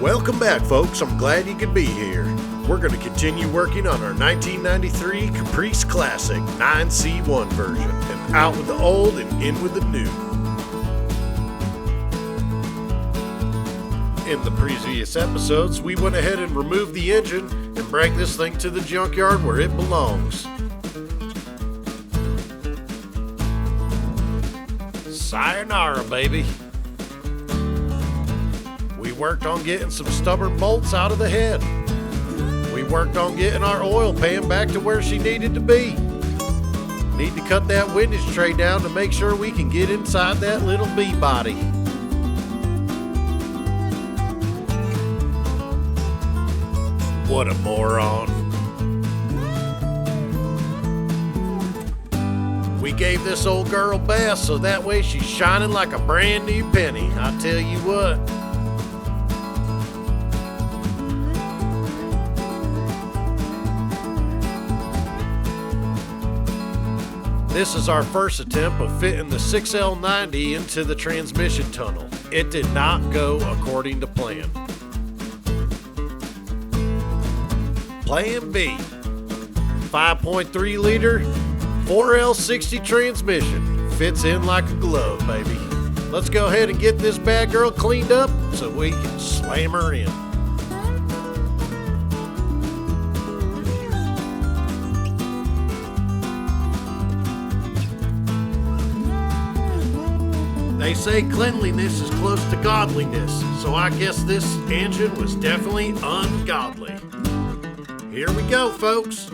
Welcome back, folks. I'm glad you could be here. We're going to continue working on our 1993 Caprice Classic 9C1 version, and out with the old and in with the new. In the previous episodes, we went ahead and removed the engine and brought this thing to the junkyard where it belongs. Sayonara, baby. We worked on getting some stubborn bolts out of the head. We worked on getting our oil pan back to where she needed to be. Need to cut that windage tray down to make sure we can get inside that little bee body. What a moron. We gave this old girl bath so that way she's shining like a brand new penny. I tell you what. This is our first attempt of fitting the 6L90 into the transmission tunnel. It did not go according to plan. Plan B, 5.3 liter, 4L60 transmission. Fits in like a glove, baby. Let's go ahead and get this bad girl cleaned up so we can slam her in. They say cleanliness is close to godliness, so I guess this engine was definitely ungodly. Here we go, folks.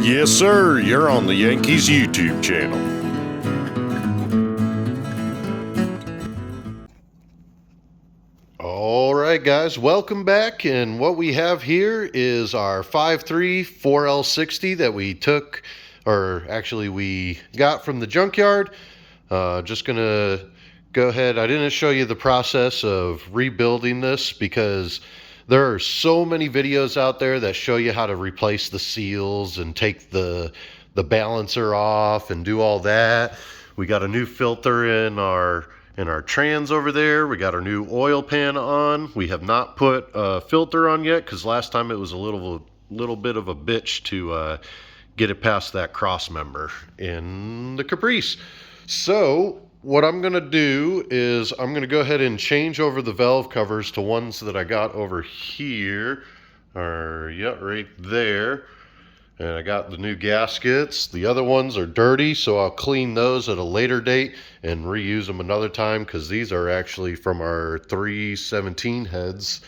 Yes, sir, you're on the Yankees YouTube channel. Alright guys, welcome back, and what we have here is our 5.3 4L60 that we took, or actually we got from the junkyard. Just gonna go ahead, I didn't show you the process of rebuilding this because there are so many videos out there that show you how to replace the seals and take the balancer off and do all that. We got a new filter in our trans over there. We got our new oil pan on. We have not put a filter on yet because last time it was a little bit of a bitch to get it past that cross member in the Caprice. So what I'm gonna do is I'm gonna go ahead and change over the valve covers to ones that I got over here, or yeah, right there. And I got the new gaskets. The other ones are dirty, so I'll clean those at a later date and reuse them another time, because these are actually from our 317 heads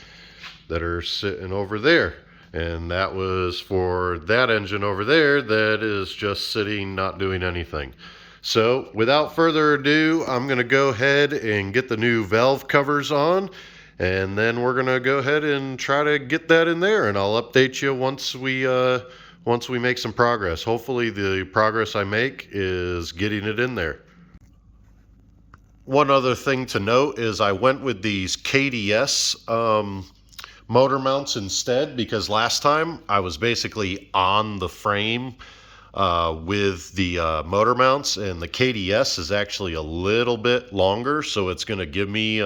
that are sitting over there. And that was for that engine over there that is just sitting, not doing anything. So without further ado, I'm going to go ahead and get the new valve covers on, and then we're going to go ahead and try to get that in there, and I'll update you once we make some progress. Hopefully the progress I make is getting it in there. One other thing to note is I went with these KDS motor mounts instead, because last time I was basically on the frame with the motor mounts, and the KDS is actually a little bit longer, so it's going to give me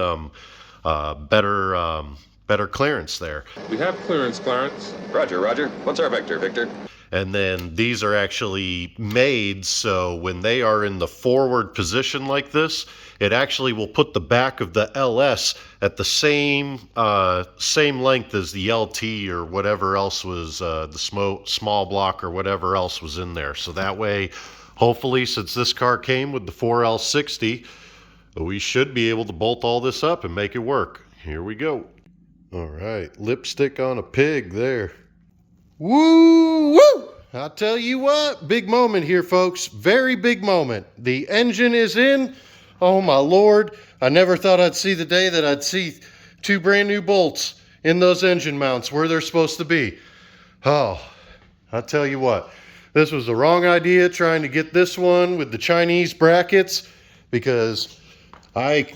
better clearance there. We have clearance, Clarence. Roger, Roger. What's our vector, Victor? And then these are actually made so when they are in the forward position like this, it actually will put the back of the LS at the same length as the LT or whatever else was, the small block or whatever else was in there. So that way, hopefully, since this car came with the 4L60, we should be able to bolt all this up and make it work. Here we go. All right, lipstick on a pig there. Woo, woo! I'll tell you what, big moment here, folks. Very big moment. The engine is in. Oh, my Lord. I never thought I'd see the day that I'd see two brand new bolts in those engine mounts where they're supposed to be. Oh, I'll tell you what. This was the wrong idea, trying to get this one with the Chinese brackets, because I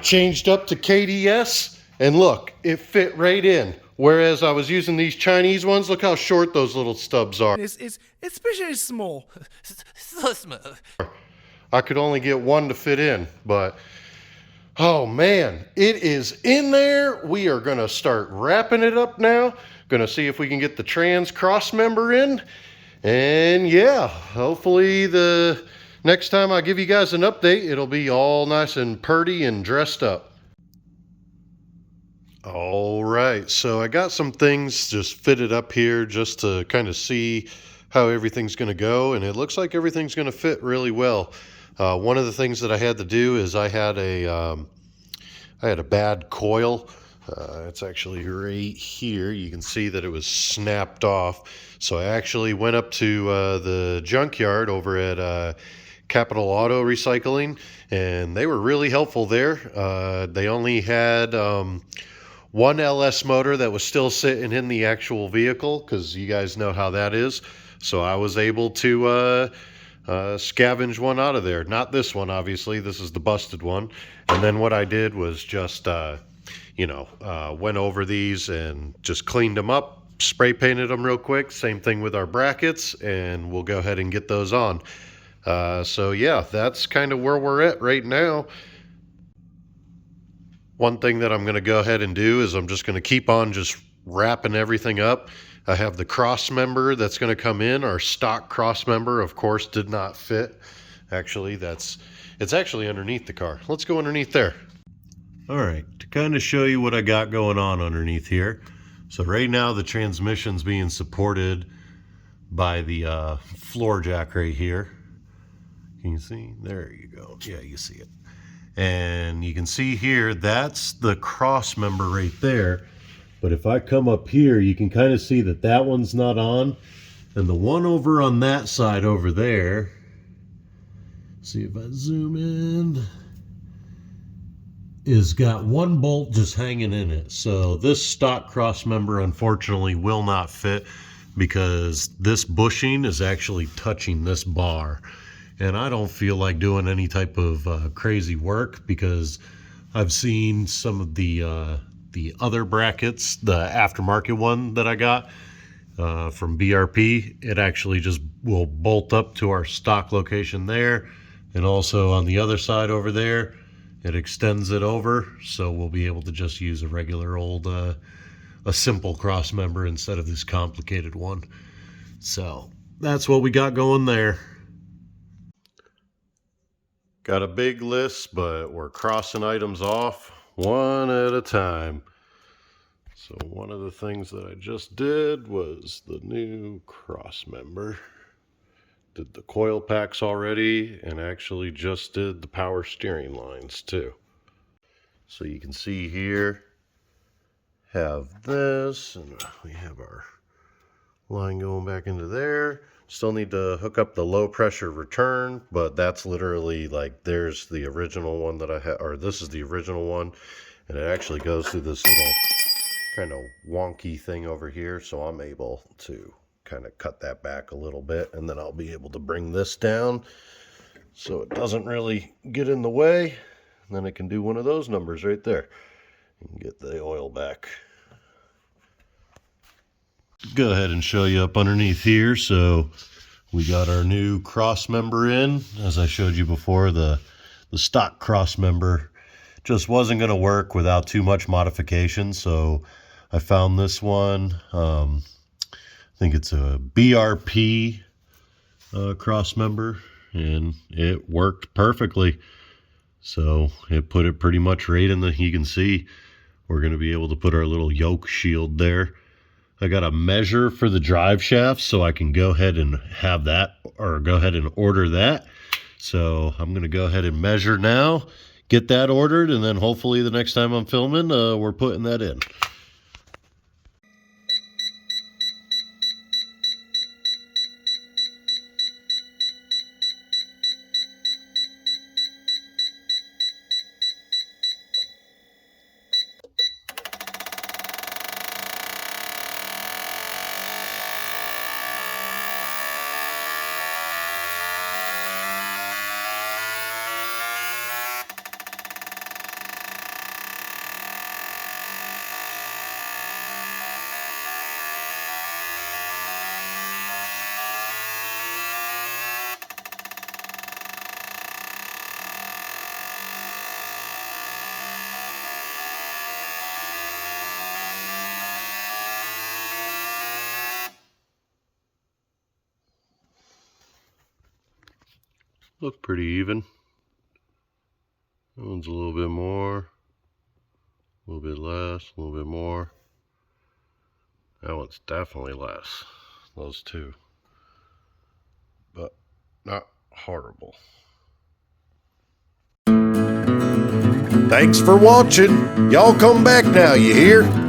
changed up to KDS, and look, it fit right in. Whereas I was using these Chinese ones, look how short those little stubs are. It's especially small. So small. I could only get one to fit in, but oh man, it is in there. We are going to start wrapping it up now. Going to see if we can get the trans cross member in. And yeah, hopefully the next time I give you guys an update, it'll be all nice and purty and dressed up. All right, so I got some things just fitted up here just to kind of see how everything's going to go, and it looks like everything's going to fit really well. One of the things that I had to do is I had a bad coil. It's actually right here. You can see that it was snapped off. So I actually went up to the junkyard over at Capital Auto Recycling, and they were really helpful there. They only had one LS motor that was still sitting in the actual vehicle, because you guys know how that is. So I was able to scavenge one out of there. Not this one, obviously. This is the busted one. And then what I did was just, went over these and just cleaned them up, spray painted them real quick. Same thing with our brackets, and we'll go ahead and get those on. So yeah, that's kind of where we're at right now. One thing that I'm going to go ahead and do is I'm just going to keep on just wrapping everything up. I have the cross member that's going to come in. Our stock cross member, of course, did not fit. Actually, it's actually underneath the car. Let's go underneath there. All right, to kind of show you what I got going on underneath here. So right now the transmission's being supported by the floor jack right here. Can you see? There you go. Yeah, you see it. And you can see here, that's the cross member right there. But if I come up here, you can kind of see that that one's not on. And the one over on that side over there, see if I zoom in, is got one bolt just hanging in it. So this stock cross member unfortunately will not fit, because this bushing is actually touching this bar. And I don't feel like doing any type of crazy work, because I've seen some of the other brackets, the aftermarket one that I got from BRP. It actually just will bolt up to our stock location there, and also on the other side over there, it extends it over, so we'll be able to just use a regular old, a simple cross member instead of this complicated one. So that's what we got going there. Got a big list, but we're crossing items off one at a time. So one of the things that I just did was the new cross member. Did the coil packs already, and actually just did the power steering lines too. So you can see here, have this, and we have our line going back into there. Still need to hook up the low pressure return, but that's literally like, there's the original one that I had, or this is the original one, and it actually goes through this little kind of wonky thing over here, so I'm able to kind of cut that back a little bit, and then I'll be able to bring this down so it doesn't really get in the way, and then I can do one of those numbers right there and get the oil back. Go ahead and show you up underneath here. So we got our new cross member in. As I showed you before, the stock cross member just wasn't going to work without too much modification, so I found this one. I think it's a BRP cross member, and it worked perfectly. So it put it pretty much right in the, you can see we're going to be able to put our little yoke shield there. I got a measure for the drive shaft, so I can go ahead and have that, or go ahead and order that. So I'm going to go ahead and measure now, get that ordered, and then hopefully the next time I'm filming, we're putting that in. look pretty even. That one's a little bit more, a little bit less, a little bit more. That one's definitely less, those two. But not horrible. Thanks for watching. Y'all come back now, you hear?